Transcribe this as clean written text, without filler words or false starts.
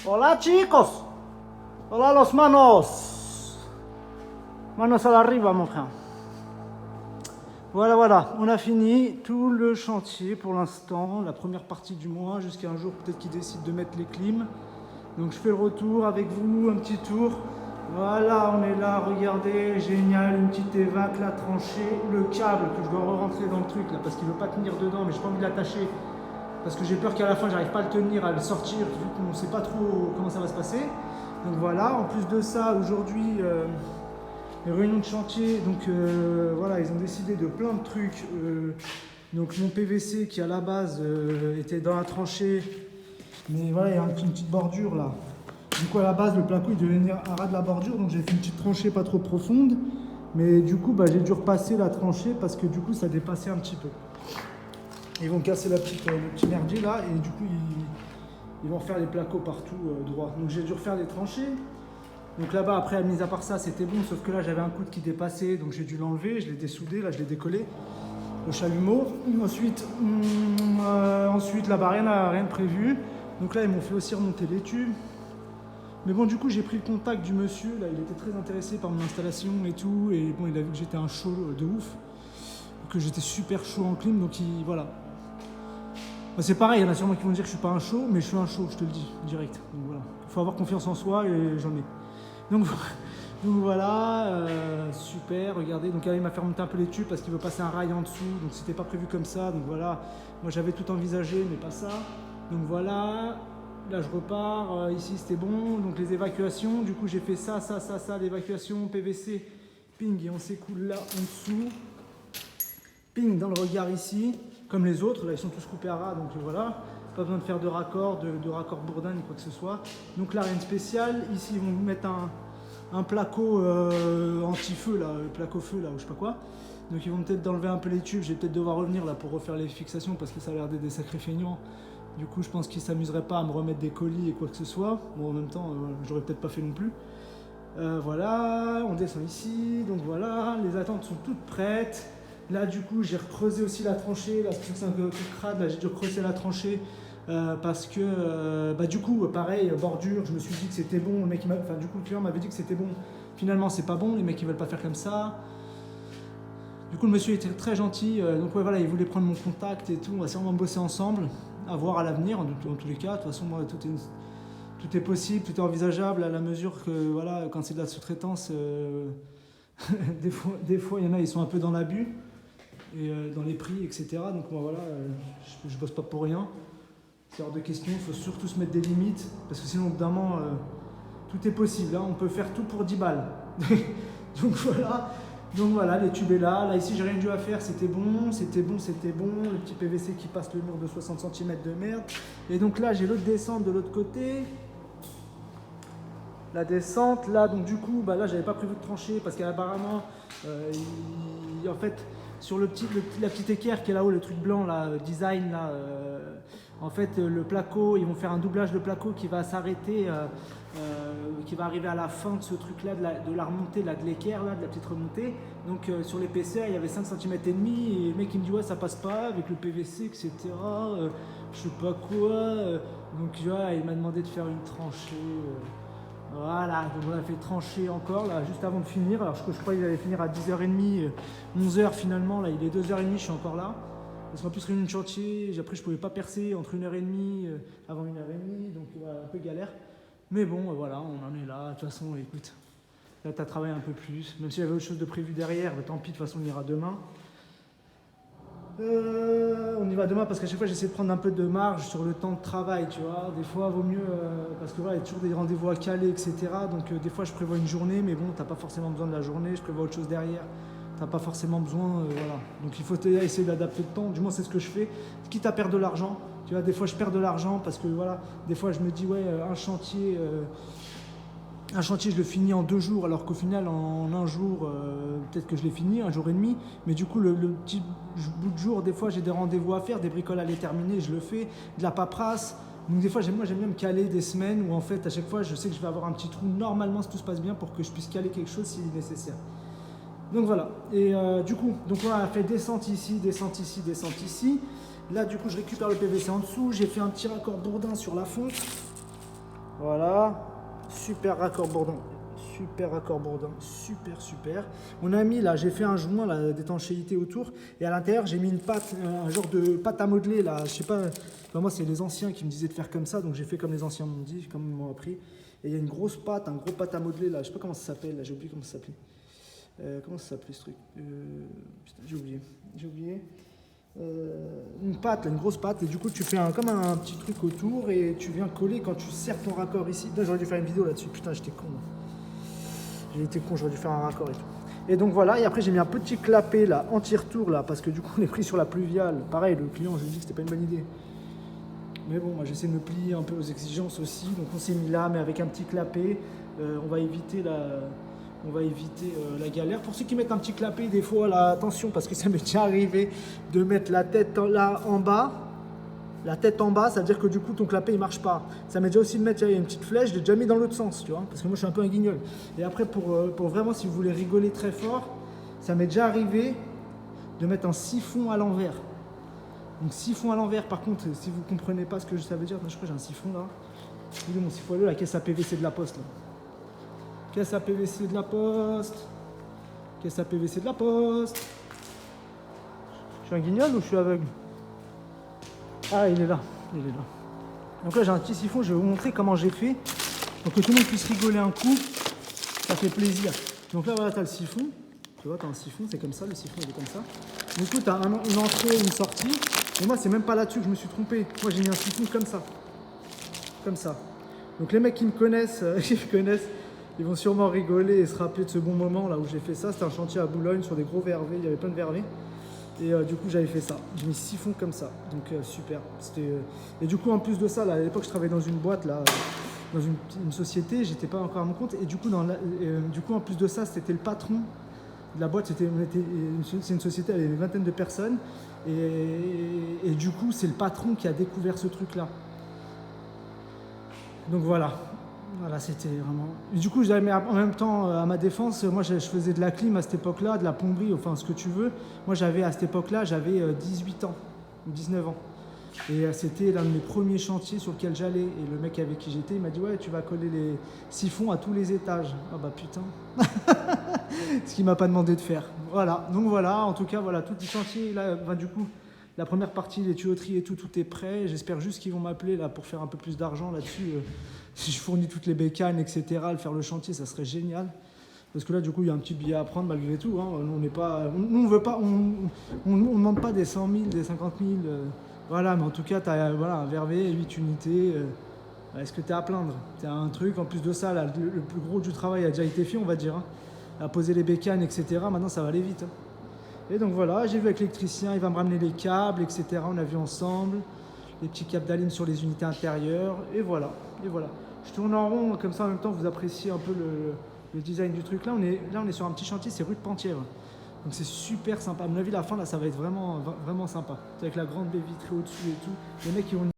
Hola chicos. Hola los manos. Manos a la arriba mon frère. Voilà, on a fini tout le chantier pour l'instant, la première partie du mois, jusqu'à un jour peut-être qu'ils décident de mettre les clims. Donc je fais le retour avec vous, un petit tour. Voilà, on est là, regardez, génial, une petite évac, la tranchée, le câble que je dois re-rentrer dans le truc là parce qu'il ne veut pas tenir dedans, mais j'ai pas envie de l'attacher parce que j'ai peur qu'à la fin j'arrive pas à le tenir, à le sortir, vu qu'on ne sait pas trop comment ça va se passer. Donc voilà, en plus de ça, aujourd'hui, les réunions de chantier, donc voilà, ils ont décidé de plein de trucs. Donc mon PVC qui à la base était dans la tranchée, mais voilà, il y a une petite bordure là. Du coup, à la base, le placo il devait venir à ras de la bordure, donc j'ai fait une petite tranchée pas trop profonde. Mais du coup, j'ai dû repasser la tranchée parce que du coup, ça dépassait un petit peu. Ils vont casser le petit merdier là, et du coup, ils vont refaire les placos partout droit. Donc j'ai dû refaire les tranchées. Donc là-bas, après, mis à part ça, c'était bon, sauf que là, j'avais un coude qui dépassait, donc j'ai dû l'enlever, je l'ai dessoudé, là, je l'ai décollé, le chalumeau. Ensuite là-bas, rien de prévu. Donc là, ils m'ont fait aussi remonter les tubes. Mais bon, du coup, j'ai pris le contact du monsieur, là, il était très intéressé par mon installation et tout, et bon, il a vu que j'étais un chaud de ouf, que j'étais super chaud en clim, donc voilà. C'est pareil, il y en a sûrement qui vont dire que je suis pas un chaud, mais je suis un chaud, je te le dis, direct. Donc voilà, il faut avoir confiance en soi, et j'en ai. Donc voilà, super, regardez, donc là, il m'a fait remonter un peu les tubes parce qu'il veut passer un rail en dessous, donc c'était pas prévu comme ça, donc voilà, moi j'avais tout envisagé, mais pas ça. Donc voilà. Là je repars, ici c'était bon, donc les évacuations, du coup j'ai fait ça, l'évacuation PVC, ping, et on s'écoule là en dessous, ping dans le regard ici, comme les autres, là ils sont tous coupés à ras, donc voilà, pas besoin de faire de raccord, de raccord bourdin ni quoi que ce soit. Donc là rien de spécial, ici ils vont vous mettre un placo anti-feu, là, placo feu là, ou je sais pas quoi. Donc ils vont peut-être enlever un peu les tubes, je vais peut-être devoir revenir là pour refaire les fixations parce que ça a l'air d'être des sacrés feignants. Du coup, je pense qu'ils ne s'amuseraient pas à me remettre des colis et quoi que ce soit. Bon, en même temps, j'aurais peut-être pas fait non plus. Voilà, on descend ici. Donc voilà, les attentes sont toutes prêtes. Là, du coup, j'ai recreusé aussi la tranchée. Là, c'est un peu crade. Là, j'ai dû recreuser la tranchée parce que, du coup, pareil, bordure. Je me suis dit que c'était bon. Du coup, le client m'avait dit que c'était bon. Finalement, c'est pas bon. Les mecs, ils veulent pas faire comme ça. Du coup, le monsieur était très gentil. Donc ouais, voilà, il voulait prendre mon contact et tout. On va sûrement bosser ensemble. À voir à l'avenir, dans tous les cas. De toute façon, moi, tout est possible, tout est envisageable à la mesure que, voilà, quand c'est de la sous-traitance, des fois, il y en a, ils sont un peu dans l'abus, et dans les prix, etc. Donc, moi, voilà, je bosse pas pour rien. C'est hors de question, il faut surtout se mettre des limites, parce que sinon, au bout d'un moment, tout est possible. Hein, on peut faire tout pour 10 balles. Donc voilà, les tubes est là. Là, ici, j'ai rien dû à faire. C'était bon. Le petit PVC qui passe le mur de 60 cm de merde. Et donc là, j'ai l'autre descente de l'autre côté. La descente, là, donc du coup, là, j'avais pas prévu de trancher parce qu'apparemment, en fait, sur la petite équerre qui est là-haut, le truc blanc, là, design, là, en fait, le placo, ils vont faire un doublage de placo qui va s'arrêter, qui va arriver à la fin de ce truc-là, de la remontée, là, de l'équerre, là, de la petite remontée. Donc, sur l'épaisseur, il y avait 5 cm et demi, et le mec, il me dit, ouais, ça passe pas avec le PVC, etc. Je sais pas quoi. Donc, tu vois, il m'a demandé de faire une tranchée. Voilà, donc on a fait trancher encore là juste avant de finir. Alors je crois qu'il allait finir à 10h30, 11h finalement, là il est 2h30, je suis encore là. Parce qu'en plus réunion de chantier, après je pouvais pas percer entre 1h30, avant 1h30, donc voilà, un peu galère. Mais bon, voilà, on en est là. De toute façon, écoute, là t'as travaillé un peu plus. Même s'il y avait autre chose de prévu derrière, tant pis, de toute façon on ira demain. On y va demain parce qu'à chaque fois j'essaie de prendre un peu de marge sur le temps de travail, tu vois. Des fois vaut mieux, parce que voilà, il y a toujours des rendez-vous à caler, etc. Donc des fois je prévois une journée, mais bon, t'as pas forcément besoin de la journée, je prévois autre chose derrière. T'as pas forcément besoin, voilà. Donc il faut essayer d'adapter le temps, du moins c'est ce que je fais. Quitte à perdre de l'argent, tu vois, des fois je perds de l'argent parce que voilà, des fois je me dis, ouais, un chantier, je le finis en 2 jours, alors qu'au final, en un jour, peut-être que je l'ai fini, 1 jour et demi. Mais du coup, le petit bout de jour, des fois, j'ai des rendez-vous à faire, des bricoles à les terminer, je le fais, de la paperasse. Donc des fois, j'aime bien me caler des semaines où en fait, à chaque fois, je sais que je vais avoir un petit trou, normalement, si tout se passe bien, pour que je puisse caler quelque chose si nécessaire. Donc voilà. Et du coup, donc on a fait descente ici, descente ici, descente ici. Là, du coup, je récupère le PVC en dessous. J'ai fait un petit raccord bourdin sur la fonte. Voilà, super raccord bourdon. Super raccord bourdon, super super. On a mis là, j'ai fait un joint là, d'étanchéité autour et à l'intérieur j'ai mis une pâte, un genre de pâte à modeler là. Je sais pas, enfin, moi c'est les anciens qui me disaient de faire comme ça, donc j'ai fait comme les anciens m'ont dit, comme ils m'ont appris. Et il y a une grosse pâte, un gros pâte à modeler là, je sais pas comment ça s'appelle, là j'ai oublié comment ça s'appelait. Comment ça s'appelait ce truc putain, j'ai oublié. Une pâte, là, une grosse pâte, et du coup tu fais comme un petit truc autour et tu viens coller quand tu serres ton raccord ici. Là j'aurais dû faire une vidéo là-dessus, putain j'étais con. J'ai été con, j'aurais dû faire un raccord et tout. Et donc voilà, et après j'ai mis un petit clapet là, anti-retour là, parce que du coup on est pris sur la pluviale. Pareil, le client, je lui ai dit que c'était pas une bonne idée. Mais bon, moi j'essaie de me plier un peu aux exigences aussi, donc on s'est mis là, mais avec un petit clapet, on va éviter la galère. Pour ceux qui mettent un petit clapet, des fois, là, attention, parce que ça m'est déjà arrivé de mettre la tête là en bas. La tête en bas, ça veut dire que du coup ton clapet il marche pas. Ça m'est déjà aussi de mettre, il y a une petite flèche, je l'ai déjà mis dans l'autre sens, tu vois, parce que moi je suis un peu un guignol. Et après pour vraiment, si vous voulez rigoler très fort, ça m'est déjà arrivé de mettre un siphon à l'envers. Donc siphon à l'envers, par contre, si vous comprenez pas ce que ça veut dire, je crois que j'ai un siphon là. Il est mon siphon, la caisse à PVC de la poste là. Caisse à PVC de la poste. Caisse à PVC de la poste. Je suis un guignol ou je suis aveugle? Ah, il est là, il est là. Donc là, j'ai un petit siphon, je vais vous montrer comment j'ai fait. Pour que tout le monde puisse rigoler un coup, ça fait plaisir. Donc là, voilà, tu as le siphon. Tu vois, tu as un siphon, c'est comme ça, le siphon, il est comme ça. Du coup, tu as une entrée et une sortie. Et moi, c'est même pas là-dessus que je me suis trompé. Moi, j'ai mis un siphon comme ça. Comme ça. Donc les mecs qui me connaissent, ils vont sûrement rigoler et se rappeler de ce bon moment là où j'ai fait ça. C'était un chantier à Boulogne sur des gros vervets, il y avait plein de vervets. Et du coup j'avais fait ça, j'ai mis 6 fonds comme ça, donc super. Et du coup en plus de ça, là, à l'époque je travaillais dans une boîte, là, dans une société, j'étais pas encore à mon compte. Et du coup, du coup en plus de ça, c'était le patron de la boîte, c'est une société avec une vingtaine de personnes. Et du coup c'est le patron qui a découvert ce truc là. Donc voilà, c'était vraiment... Et du coup, mais en même temps, à ma défense, moi je faisais de la clim à cette époque-là, de la plomberie, enfin ce que tu veux. Moi à cette époque-là, j'avais 18 ans, ou 19 ans. Et c'était l'un de mes premiers chantiers sur lequel j'allais. Et le mec avec qui j'étais, il m'a dit ouais, tu vas coller les siphons à tous les étages. Ah bah putain. Ce qu'il m'a pas demandé de faire. Voilà, donc voilà, en tout cas, voilà, tout le chantier, là, du coup... La première partie, les tuyauteries et tout est prêt. J'espère juste qu'ils vont m'appeler là pour faire un peu plus d'argent là-dessus. Si je fournis toutes les bécanes, etc., faire le chantier, ça serait génial. Parce que là, du coup, il y a un petit billet à prendre malgré tout. Hein. Nous, on n'est pas, nous, on veut pas, on demande pas des 100 000, des 50 000. Voilà, mais en tout cas, tu as voilà, un vervet, 8 unités. Est-ce que tu es à plaindre? Tu as un truc, en plus de ça, là, le plus gros du travail a déjà été fait, on va dire. Hein. À poser les bécanes, etc. Maintenant, ça va aller vite. Hein. Et donc voilà, j'ai vu avec l'électricien, il va me ramener les câbles, etc. On a vu ensemble, les petits câbles d'Aline sur les unités intérieures, et voilà, et voilà. Je tourne en rond, comme ça en même temps vous appréciez un peu le design du truc. Là on est sur un petit chantier, c'est rue de Pentièvre. Donc c'est super sympa. À mon avis, la fin là, ça va être vraiment, vraiment sympa. Avec la grande baie vitrée au-dessus et tout. Les mecs, ils vont